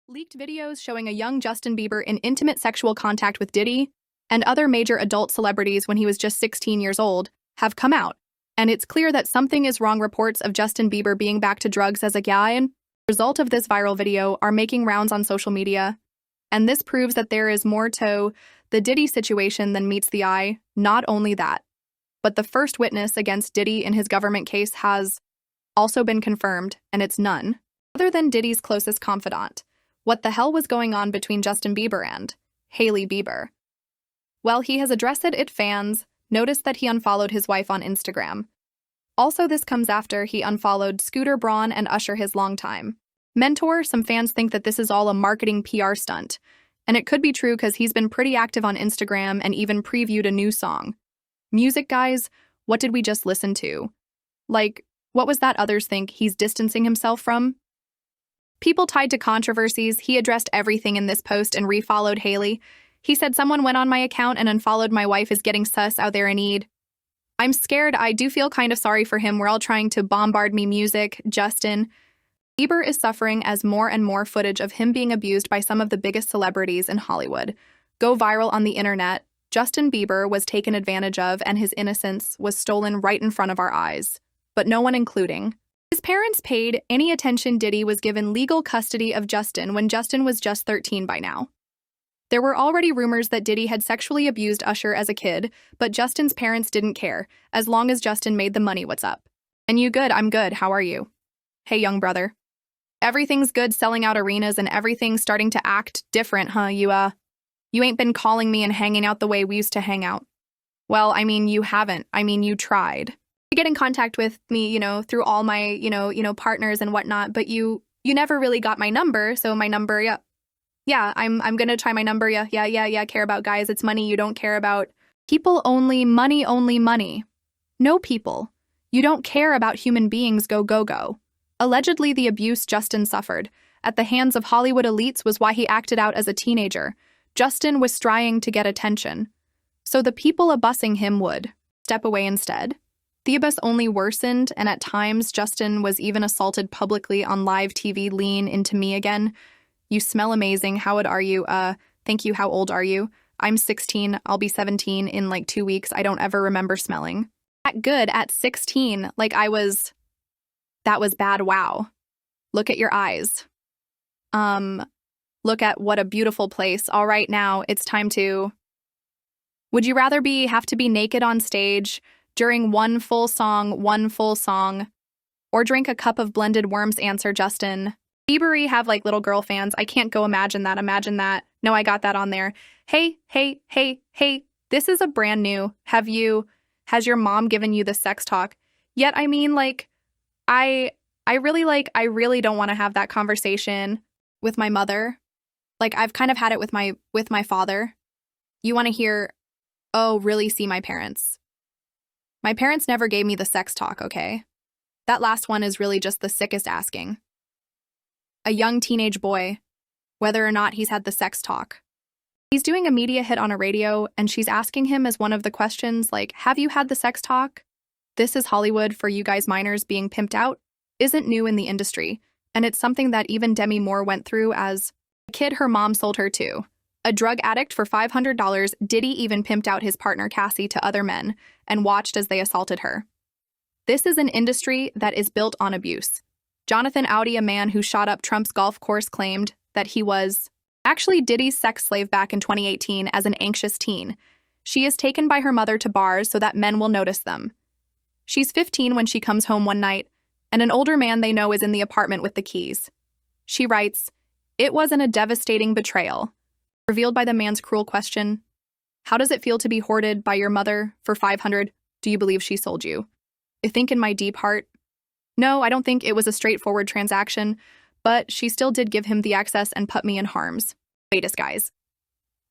Leaked videos showing a young Justin Bieber in intimate sexual contact with Diddy and other major adult celebrities when he was just 16 years old have come out, and it's clear that something is wrong. Reports of Justin Bieber being back to drugs as a guy, result of this viral video, are making rounds on social media, and this proves that there is more to the Diddy situation than meets the eye. Not only that, but the first witness against Diddy in his government case has also been confirmed, and it's none other than Diddy's closest confidant. What the hell was going on between Justin Bieber and Hailey Bieber? Well, he has addressed it. Fans noticed that he unfollowed his wife on Instagram. Also, this comes after he unfollowed Scooter Braun and Usher, his longtime mentor. Some fans think that this is all a marketing PR stunt, and it could be true because he's been pretty active on Instagram and even previewed a new song. Music, guys, what did we just listen to? Like, what was that others think he's distancing himself from? People tied to controversies. He addressed everything in this post and refollowed Hailey. He said, "Someone went on my account and unfollowed my wife is getting sus out there in need. I'm scared. I do feel kind of sorry for him. We're all trying to bombard me music, Justin." Bieber is suffering as more and more footage of him being abused by some of the biggest celebrities in Hollywood go viral on the internet. Justin Bieber was taken advantage of and his innocence was stolen right in front of our eyes, but no one including his parents paid any attention. Diddy was given legal custody of Justin when Justin was just 13 by now. There were already rumors that Diddy had sexually abused Usher as a kid, but Justin's parents didn't care, as long as Justin made the money. What's up? And you good? I'm good. How are you? Hey, young brother. Everything's good, selling out arenas and everything's starting to act different, huh? You ain't been calling me and hanging out the way we used to hang out. Well, I mean, you haven't. I mean, you tried to get in contact with me, through all my, partners and whatnot, but you never really got my number. So my number, yeah, I'm gonna try my number. Yeah. Care about guys. It's money you don't care about. People only, money only, money. No people. You don't care about human beings. Go. Allegedly, the abuse Justin suffered at the hands of Hollywood elites was why he acted out as a teenager. Justin was trying to get attention, so the people abusing him would step away instead. The abuse only worsened, and at times, Justin was even assaulted publicly on live TV. Lean into me again. You smell amazing. How old are you? Thank you. How old are you? I'm 16. I'll be 17 in like 2 weeks. I don't ever remember smelling that good at 16. That was bad. Wow. Look at your eyes. Look at what a beautiful place. All right, now it's time to... Would you rather have to be naked on stage during one full song, or drink a cup of blended worms? Answer, Justin. Bieber have like little girl fans. I can't go imagine that. No, I got that on there. Hey, this is a brand new. Has your mom given you the sex talk? Yet, I mean, I really don't want to have that conversation with my mother. Like, I've kind of had it with my father. You want to hear, oh, really? See, my parents. My parents never gave me the sex talk, okay? That last one is really just the sickest asking. A young teenage boy, whether or not he's had the sex talk. He's doing a media hit on a radio, and she's asking him as one of the questions, like, have you had the sex talk? This is Hollywood for you guys. Minors being pimped out isn't new in the industry, and it's something that even Demi Moore went through as a kid. Her mom sold her to a drug addict for $500. Diddy even pimped out his partner Cassie to other men and watched as they assaulted her. This is an industry that is built on abuse. Jonathan Audi, a man who shot up Trump's golf course, claimed that he was actually Diddy's sex slave back in 2018 as an anxious teen. She is taken by her mother to bars so that men will notice them. She's 15 when she comes home one night, and an older man they know is in the apartment with the keys. She writes, "It wasn't a devastating betrayal." Revealed by the man's cruel question, "How does it feel to be hoarded by your mother for $500? Do you believe she sold you?" I think in my deep heart, no, I don't think it was a straightforward transaction, but she still did give him the access and put me in harm's way. Disguise.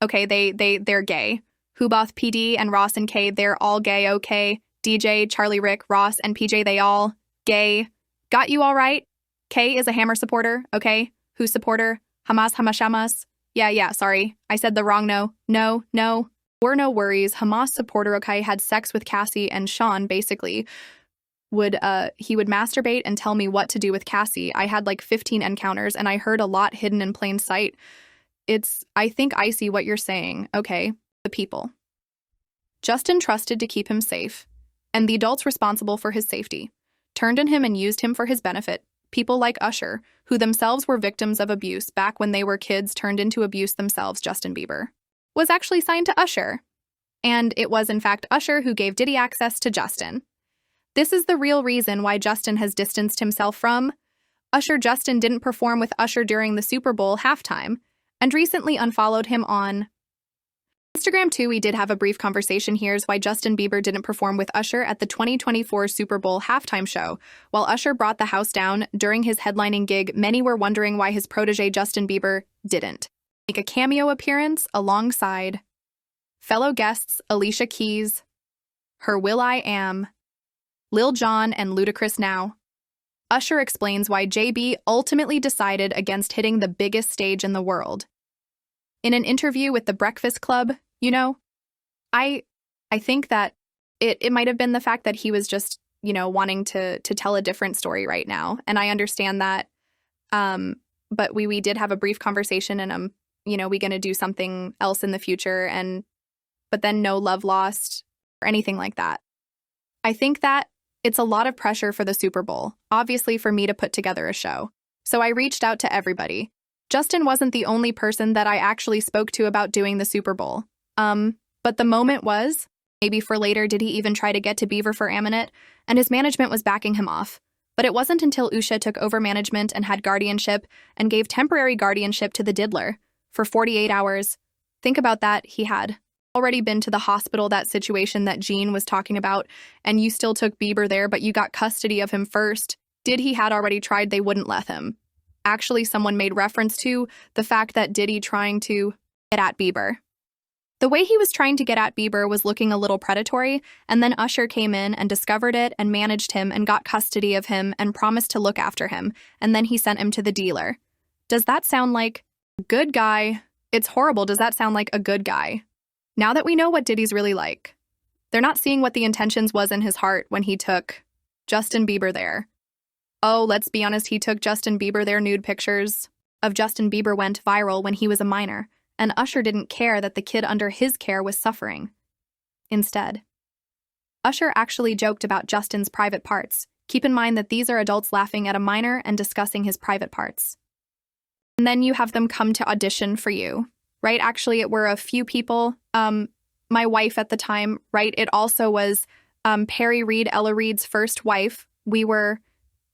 Okay, they're gay. Huboth, PD, and Ross and K, they're all gay, okay? DJ, Charlie, Rick, Ross, and PJ, they all gay. Got you all right? K is a Hammer supporter, okay? Who's supporter? Hamas. Yeah, sorry. I said the wrong no. Were no worries. Hamas supporter, okay, had sex with Cassie and Sean, basically. he would masturbate and tell me what to do with Cassie. I had like 15 encounters and I heard a lot hidden in plain sight. I think I see what you're saying. Okay, the people. Justin trusted to keep him safe, and the adults responsible for his safety turned on him and used him for his benefit. People like Usher, who themselves were victims of abuse back when they were kids, turned into abuse themselves. Justin Bieber was actually signed to Usher, and it was in fact Usher who gave Diddy access to Justin. This is the real reason why Justin has distanced himself from Usher. Justin didn't perform with Usher during the Super Bowl halftime, and recently unfollowed him on Instagram too. We did have a brief conversation. Here's why Justin Bieber didn't perform with Usher at the 2024 Super Bowl halftime show. While Usher brought the house down during his headlining gig, many were wondering why his protege Justin Bieber didn't make a cameo appearance alongside fellow guests Alicia Keys, her will.i.am, Lil Jon, and Ludacris. Now, Usher explains why JB ultimately decided against hitting the biggest stage in the world. In an interview with The Breakfast Club, I think that it might have been the fact that he was just, wanting to tell a different story right now. And I understand that. But we did have a brief conversation, and we going to do something else in the future, but then no love lost or anything like that. I think that it's a lot of pressure for the Super Bowl, obviously, for me to put together a show. So I reached out to everybody. Justin wasn't the only person that I actually spoke to about doing the Super Bowl. But the moment was, maybe for later, did he even try to get to Bieber for Aminet? And his management was backing him off. But it wasn't until Usha took over management and had guardianship and gave temporary guardianship to the diddler for 48 hours. Think about that. He had already been to the hospital, that situation that Jean was talking about, and you still took Bieber there, but you got custody of him first. He had already tried, they wouldn't let him. Actually, someone made reference to the fact that Diddy trying to get at Bieber. The way he was trying to get at Bieber was looking a little predatory, and then Usher came in and discovered it and managed him and got custody of him and promised to look after him, and then he sent him to the dealer. Does that sound like a good guy? It's horrible. Does that sound like a good guy? Now that we know what Diddy's really like, they're not seeing what the intentions was in his heart when he took Justin Bieber there. Oh, let's be honest, he took Justin Bieber there. Nude pictures of Justin Bieber went viral when he was a minor, and Usher didn't care that the kid under his care was suffering. Instead, Usher actually joked about Justin's private parts. Keep in mind that these are adults laughing at a minor and discussing his private parts. And then you have them come to audition for you, right? Actually, it were a few people. My wife at the time, right? It also was Perry Reed, Ella Reed's first wife.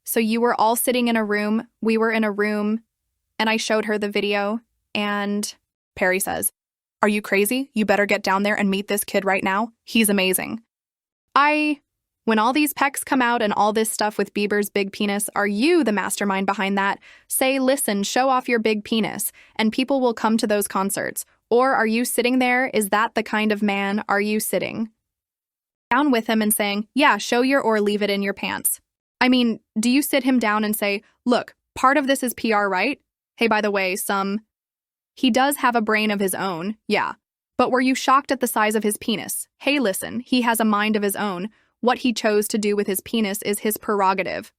So you were all sitting in a room. We were in a room, and I showed her the video, and Perry says, "Are you crazy? You better get down there and meet this kid right now. He's amazing." When all these pecs come out and all this stuff with Bieber's big penis, are you the mastermind behind that? Say, listen, show off your big penis, and people will come to those concerts. Or are you sitting there? Is that the kind of man? Are you sitting down with him and saying, yeah, show your or leave it in your pants? I mean, do you sit him down and say, look, part of this is PR, right? Hey, by the way, he does have a brain of his own, yeah. But were you shocked at the size of his penis? Hey, listen, he has a mind of his own. What he chose to do with his penis is his prerogative.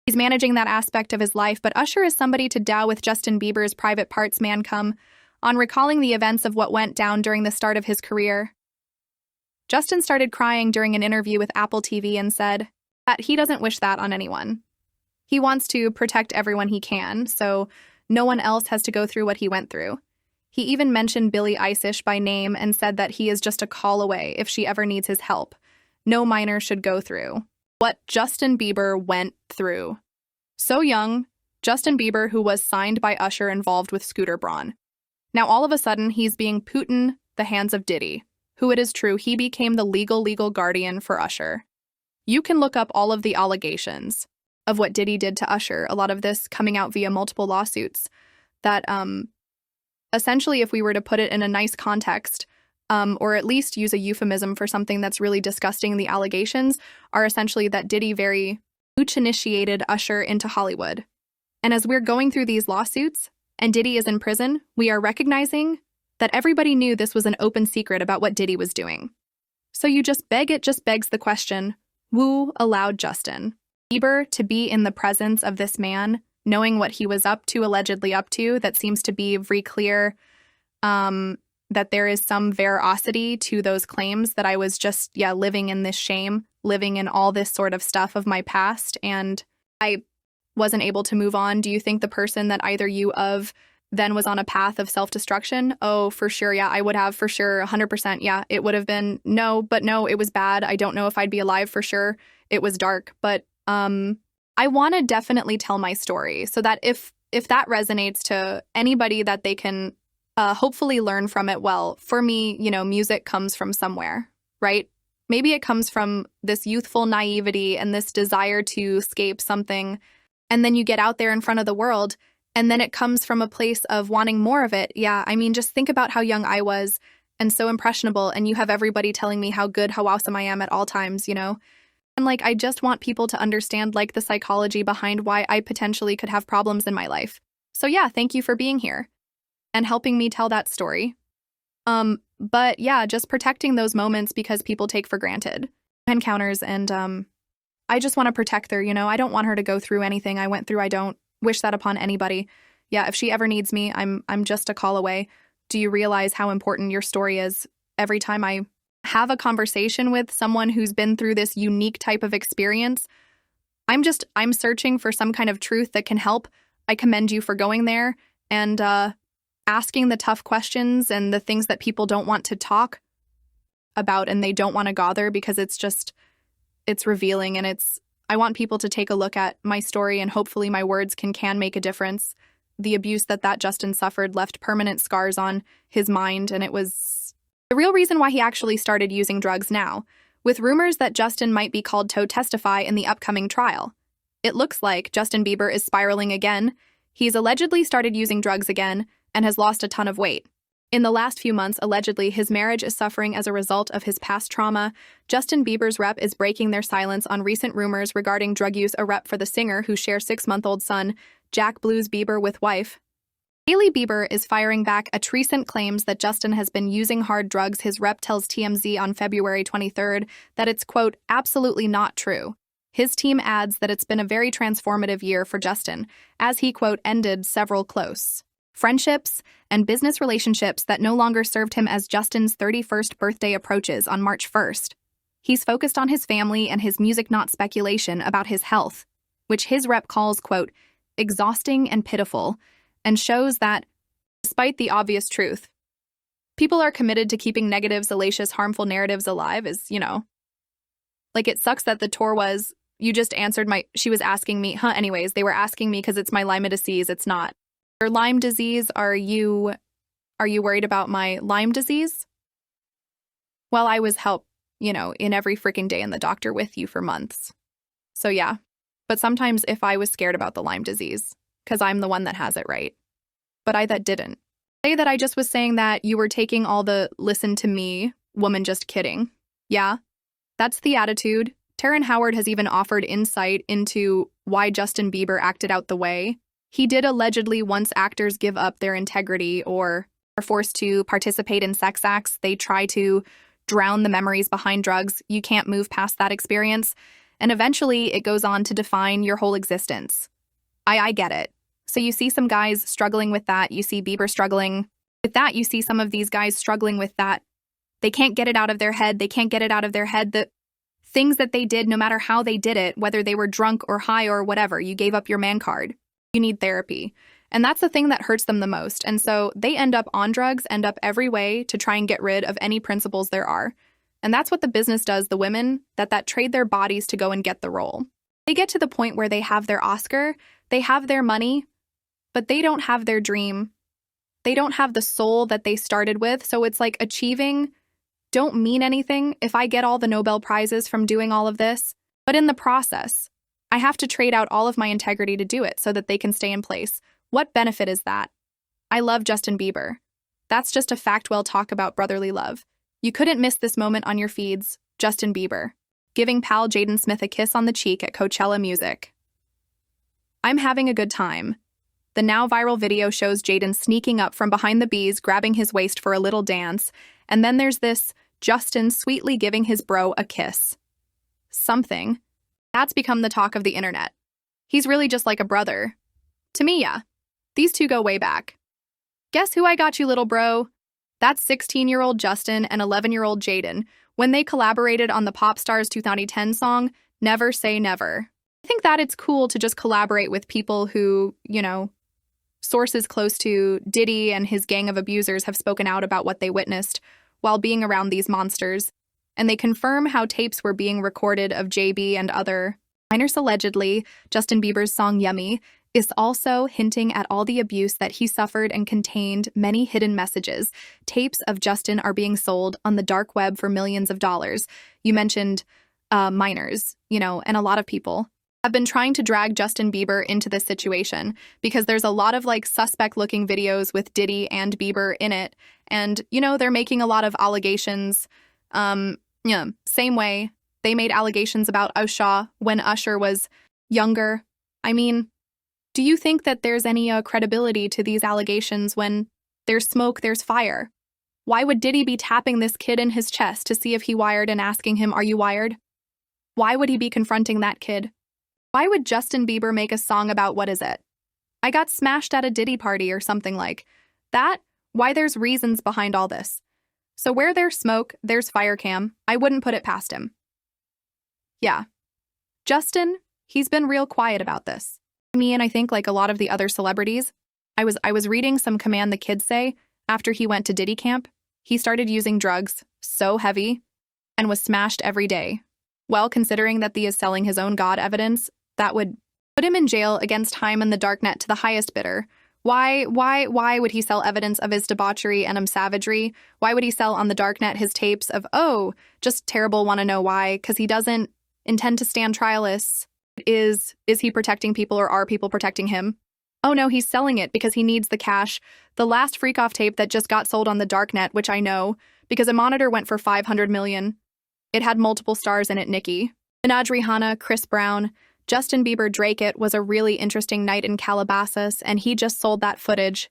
He's managing that aspect of his life, but Usher is somebody to dow with Justin Bieber's private parts. Man, come on, recalling the events of what went down during the start of his career. Justin started crying during an interview with Apple TV and said that he doesn't wish that on anyone. He wants to protect everyone he can, so no one else has to go through what he went through. He even mentioned Billie Eilish by name and said that he is just a call away if she ever needs his help. No minor should go through what Justin Bieber went through. So young, Justin Bieber, who was signed by Usher, involved with Scooter Braun. Now all of a sudden, he's being put in the hands of Diddy, who, it is true, he became the legal guardian for Usher. You can look up all of the allegations of what Diddy did to Usher, a lot of this coming out via multiple lawsuits, that essentially, if we were to put it in a nice context, or at least use a euphemism for something that's really disgusting, the allegations are essentially that Diddy very much initiated Usher into Hollywood. And as we're going through these lawsuits, and Diddy is in prison, we are recognizing that everybody knew this was an open secret about what Diddy was doing. So it just begs the question, Wu allowed Justin Bieber to be in the presence of this man, knowing what he was up to, allegedly up to. That seems to be very clear, that there is some veracity to those claims, that I was just, living in this shame, living in all this sort of stuff of my past, and I wasn't able to move on. Do you think the person that either you of then was on a path of self-destruction? Oh, for sure, yeah, I would have, for sure, 100%, yeah, it would have been, no, it was bad. I don't know if I'd be alive for sure. It was dark, but I want to definitely tell my story so that if that resonates to anybody, that they can hopefully learn from it. Well, for me, music comes from somewhere, right? Maybe it comes from this youthful naivety and this desire to escape something, and then you get out there in front of the world, and then it comes from a place of wanting more of it. Yeah, I mean, just think about how young I was and so impressionable, and you have everybody telling me how good, how awesome I am at all times, And I just want people to understand the psychology behind why I potentially could have problems in my life. So yeah, thank you for being here and helping me tell that story. But yeah, just protecting those moments because people take for granted encounters, and I just want to protect her, I don't want her to go through anything I went through. I don't wish that upon anybody. Yeah, if she ever needs me, I'm just a call away. Do you realize how important your story is? Every time I have a conversation with someone who's been through this unique type of experience, I'm searching for some kind of truth that can help. I commend you for going there and asking the tough questions and the things that people don't want to talk about and they don't want to gather, because it's revealing, and I want people to take a look at my story, and hopefully my words can make a difference. The abuse that Justin suffered left permanent scars on his mind, and it was the real reason why he actually started using drugs now, with rumors that Justin might be called to testify in the upcoming trial. It looks like Justin Bieber is spiraling again. He's allegedly started using drugs again and has lost a ton of weight. In the last few months, allegedly, his marriage is suffering as a result of his past trauma. Justin Bieber's rep is breaking their silence on recent rumors regarding drug use, a rep for the singer who shares 6-month-old son, Jack Blues Bieber, with wife Hailey Bieber is firing back at recent claims that Justin has been using hard drugs. His rep tells TMZ on February 23rd that it's, quote, absolutely not true. His team adds that it's been a very transformative year for Justin, as he, quote, ended several close friendships and business relationships that no longer served him as Justin's 31st birthday approaches on March 1st. He's focused on his family and his music, not speculation about his health, which his rep calls, quote, exhausting and pitiful, and shows that, despite the obvious truth, people are committed to keeping negative, salacious, harmful narratives alive. It sucks that the tour was, you just answered she was asking me, anyways, they were asking me because it's my Lyme disease. It's not. Your Lyme disease, are you worried about my Lyme disease? Well, I was in every freaking day in the doctor with you for months. So yeah, but sometimes if I was scared about the Lyme disease, because I'm the one that has it, right? But I that didn't. Say that I just was saying that you were taking all the listen to me, woman, just kidding. Yeah, that's the attitude. Terrence Howard has even offered insight into why Justin Bieber acted out the way he did. Allegedly, once actors give up their integrity or are forced to participate in sex acts, they try to drown the memories behind drugs. You can't move past that experience. And eventually, it goes on to define your whole existence. I get it. So you see some guys struggling with that. You see Bieber struggling with that. You see some of these guys struggling with that. They can't get it out of their head. They can't get it out of their head. The things that they did, no matter how they did it, whether they were drunk or high or whatever, you gave up your man card. You need therapy. And that's the thing that hurts them the most. And so they end up on drugs, end up every way to try and get rid of any principles there are. And that's what the business does, the women that trade their bodies to go and get the role. They get to the point where they have their Oscar, they have their money, but they don't have their dream. They don't have the soul that they started with. So it's like achieving don't mean anything if I get all the Nobel Prizes from doing all of this. But in the process, I have to trade out all of my integrity to do it so that they can stay in place. What benefit is that? I love Justin Bieber. That's just a fact. We'll talk about brotherly love. You couldn't miss this moment on your feeds. Justin Bieber giving pal Jaden Smith a kiss on the cheek at Coachella Music. I'm having a good time. The now viral video shows Jaden sneaking up from behind the bees, grabbing his waist for a little dance, and then there's this Justin sweetly giving his bro a kiss. something. That's become the talk of the internet. He's really just like a brother. To me, yeah. These two go way back. Guess who I got you, little bro? That's 16-year-old Justin and 11-year-old Jaden when they collaborated on the Pop Stars 2010 song, Never Say Never. I think that it's cool to just collaborate with people who, sources close to Diddy and his gang of abusers have spoken out about what they witnessed while being around these monsters, and they confirm how tapes were being recorded of JB and other minors. Allegedly, Justin Bieber's song Yummy is also hinting at all the abuse that he suffered and contained many hidden messages. Tapes of Justin are being sold on the dark web for millions of dollars. You mentioned minors, and a lot of people have been trying to drag Justin Bieber into this situation because there's a lot of suspect-looking videos with Diddy and Bieber in it. And, they're making a lot of allegations. Same way they made allegations about Usher when Usher was younger. I mean, do you think that there's any credibility to these allegations when there's smoke, there's fire? Why would Diddy be tapping this kid in his chest to see if he wired and asking him, are you wired? Why would he be confronting that kid? Why would Justin Bieber make a song about what is it? I got smashed at a Diddy party or something like that? Why there's reasons behind all this. So where there's smoke, there's fire cam. I wouldn't put it past him. Yeah. Justin, he's been real quiet about this. Me and I think like a lot of the other celebrities, I was reading some command the kids say after he went to Diddy camp. He started using drugs so heavy and was smashed every day. Well, considering that he is selling his own God evidence, that would put him in jail against time in the darknet to the highest bidder. Why would he sell evidence of his debauchery and savagery? Why would he sell on the darknet his tapes of, just terrible, want to know why? Because he doesn't intend to stand trialists. Is he protecting people or are people protecting him? Oh no, he's selling it because he needs the cash. The last freak-off tape that just got sold on the darknet, which I know, because a monitor went for $500 million. It had multiple stars in it, Nicki Minaj, Rihanna, Chris Brown, Justin Bieber, Drake. It was a really interesting night in Calabasas, and he just sold that footage.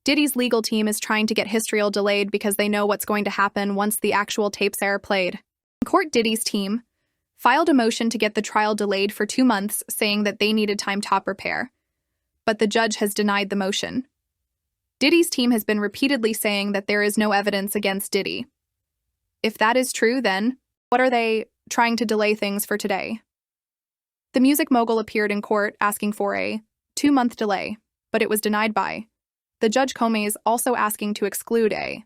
Diddy's legal team is trying to get his trial delayed because they know what's going to happen once the actual tapes are played. In court, Diddy's team filed a motion to get the trial delayed for 2 months, saying that they needed time to prepare. But the judge has denied the motion. Diddy's team has been repeatedly saying that there is no evidence against Diddy. If that is true, then what are they trying to delay things for today? The music mogul appeared in court asking for a 2-month delay, but it was denied by the Judge Combs, also asking to exclude a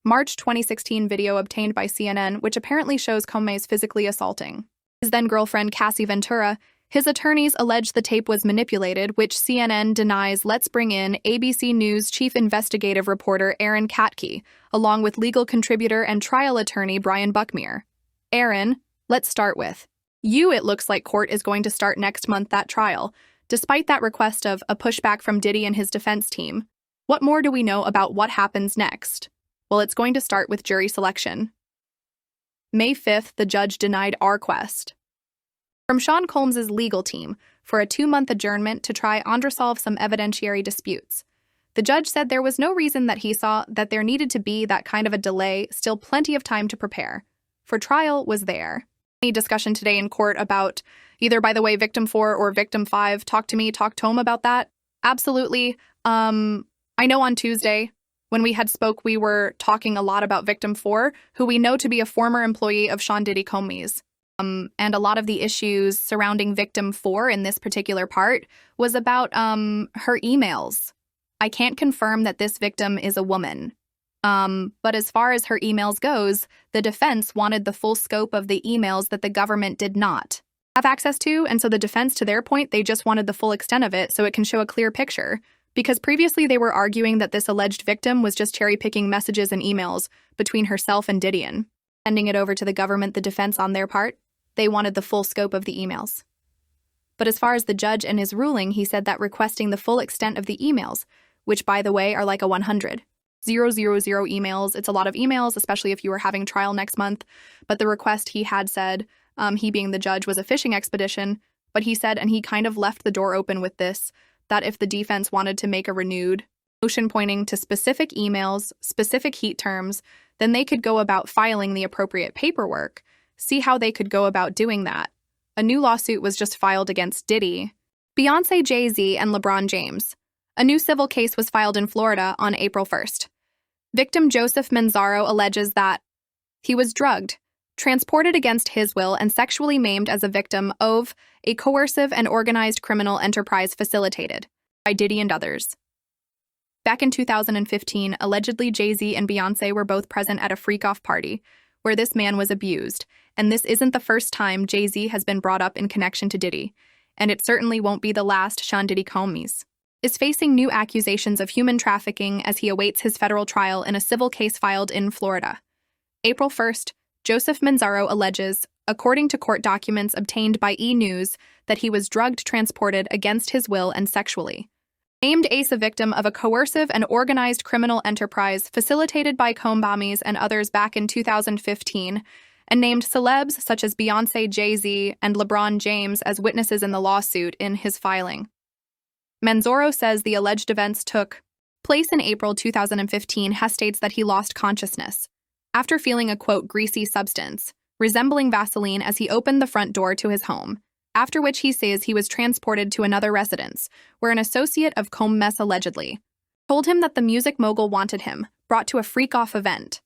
March 2016 video obtained by CNN, which apparently shows Combs physically assaulting his then-girlfriend Cassie Ventura. His attorneys allege the tape was manipulated, which CNN denies. Let's bring in ABC News chief investigative reporter Aaron Katke, along with legal contributor and trial attorney Brian Buckmere. Aaron, let's start with you. It looks like court is going to start next month, that trial, despite that request of a pushback from Diddy and his defense team. What more do we know about what happens next? Well, it's going to start with jury selection. May 5th, the judge denied our request from Sean Combs' legal team for a 2-month adjournment to try and resolve some evidentiary disputes. The judge said there was no reason that he saw that there needed to be that kind of a delay, still plenty of time to prepare. For trial was there. Any discussion today in court about either, by the way, victim 4 or victim 5, talk to him about that? Absolutely. I know on Tuesday, when we had spoke, we were talking a lot about victim 4, who we know to be a former employee of Sean Diddy Combs. And a lot of the issues surrounding victim 4 in this particular part was about her emails. I can't confirm that this victim is a woman. But as far as her emails goes, the defense wanted the full scope of the emails that the government did not have access to, and so the defense, to their point, they just wanted the full extent of it so it can show a clear picture. Because previously they were arguing that this alleged victim was just cherry-picking messages and emails between herself and Diddy, and sending it over to the government, the defense on their part. They wanted the full scope of the emails. But as far as the judge and his ruling, he said that requesting the full extent of the emails, which, by the way, are like a 100,000 emails. It's a lot of emails, especially if you were having trial next month. But the request he had said, he being the judge, was a fishing expedition. But he said, and he kind of left the door open with this, that if the defense wanted to make a renewed motion pointing to specific emails, specific heat terms, then they could go about filing the appropriate paperwork see how they could go about doing that. A new lawsuit was just filed against Diddy, Beyonce, Jay-Z, and LeBron James. A new civil case was filed in Florida on April 1st. Victim Joseph Manzaro alleges that he was drugged, transported against his will, and sexually maimed as a victim of a coercive and organized criminal enterprise facilitated by Diddy and others. Back in 2015, allegedly Jay-Z and Beyonce were both present at a freak-off party where this man was abused, and this isn't the first time Jay-Z has been brought up in connection to Diddy, and it certainly won't be the last. Sean Diddy Combs is facing new accusations of human trafficking as he awaits his federal trial in a civil case filed in Florida. April 1st, Joseph Manzaro alleges, according to court documents obtained by E! News, that he was drugged, transported against his will, and sexually aimed as a victim of a coercive and organized criminal enterprise facilitated by Combs and others back in 2015, and named celebs such as Beyonce, Jay-Z, and LeBron James as witnesses in the lawsuit in his filing. Manzaro says the alleged events took place in April 2015. States that he lost consciousness after feeling a, quote, greasy substance, resembling Vaseline, as he opened the front door to his home, after which he says he was transported to another residence, where an associate of Combs allegedly told him that the music mogul wanted him, brought to a freak-off event.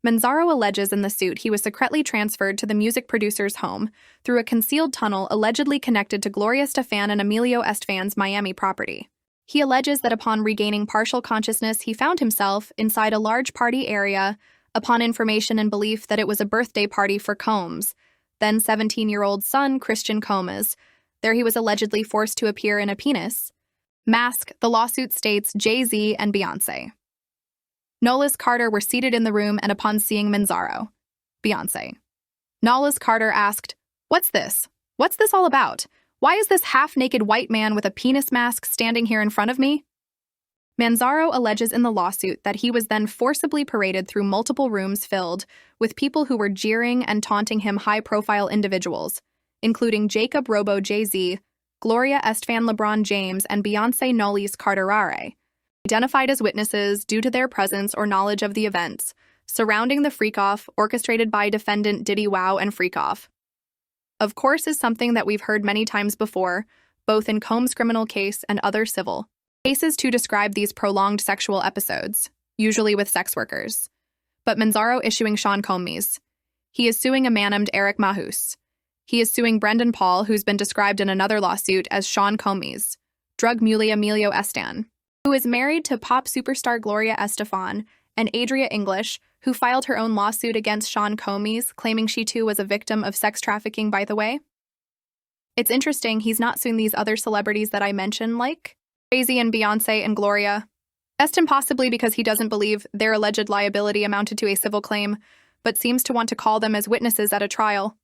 Manzaro alleges in the suit he was secretly transferred to the music producer's home through a concealed tunnel allegedly connected to Gloria Estefan and Emilio Estefan's Miami property. He alleges that upon regaining partial consciousness, he found himself inside a large party area upon information and belief that it was a birthday party for Combs' then 17-year-old son, Christian Combs. There he was allegedly forced to appear in a penis mask. The lawsuit states Jay-Z and Beyonce Nolas Carter were seated in the room, and upon seeing Manzaro, Beyonce Nolas Carter asked, "What's this? What's this all about? Why is this half-naked white man with a penis mask standing here in front of me?" Manzaro alleges in the lawsuit that he was then forcibly paraded through multiple rooms filled with people who were jeering and taunting him, high-profile individuals, including Jacob Robo Jay-Z, Gloria Estefan LeBron James, and Beyonce Nolas Carter, identified as witnesses due to their presence or knowledge of the events surrounding the freak-off orchestrated by defendant Diddy. Wow, and freak-off, of course, is something that we've heard many times before, both in Combs' criminal case and other civil cases, to describe these prolonged sexual episodes, usually with sex workers. But Manzaro issuing Sean Combs. He is suing a man named Eric Mahus. He is suing Brendan Paul, who's been described in another lawsuit as Sean Combs, drug mule Emilio Estefan, who is married to pop superstar Gloria Estefan, and Adria English, who filed her own lawsuit against Sean Combs, claiming she too was a victim of sex trafficking, by the way. It's interesting he's not suing these other celebrities that I mentioned, like Jay-Z and Beyonce and Gloria Estefan, possibly because he doesn't believe their alleged liability amounted to a civil claim, but seems to want to call them as witnesses at a trial,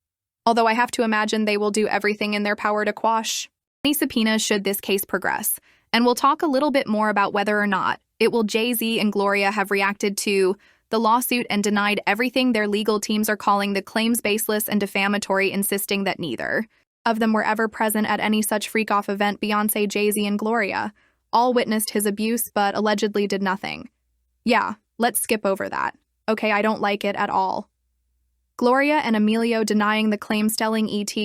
although I have to imagine they will do everything in their power to quash any subpoenas should this case progress. And we'll talk a little bit more about whether or not it will Jay-Z and Gloria have reacted to the lawsuit and denied everything their legal teams are calling the claims baseless and defamatory, insisting that neither of them were ever present at any such freak-off event. Beyonce, Jay-Z, and Gloria all witnessed his abuse but allegedly did nothing. Yeah, let's skip over that. Okay, I don't like it at all. Gloria and Emilio denying the claims, telling ET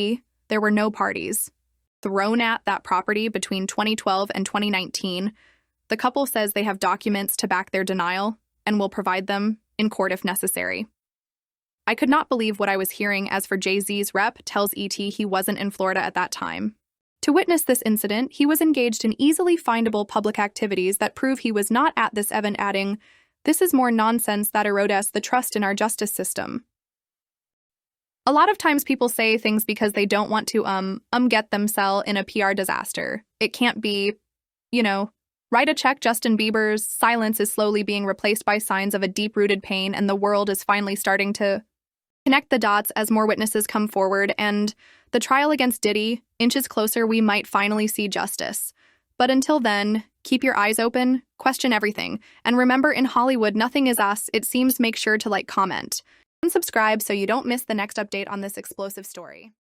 there were no parties thrown at that property between 2012 and 2019. The couple says they have documents to back their denial and will provide them in court if necessary. I could not believe what I was hearing. As for Jay-Z's rep, tells ET he wasn't in Florida at that time to witness this incident. He was engaged in easily findable public activities that prove he was not at this event, adding, "This is more nonsense that erodes the trust in our justice system." A lot of times people say things because they don't want to get themselves in a PR disaster. It can't be, write a check. Justin Bieber's silence is slowly being replaced by signs of a deep-rooted pain, and the world is finally starting to connect the dots as more witnesses come forward, and the trial against Diddy inches closer. We might finally see justice. But until then, keep your eyes open, question everything, and remember, in Hollywood, nothing is us. It seems. Make sure to like, comment, and subscribe so you don't miss the next update on this explosive story.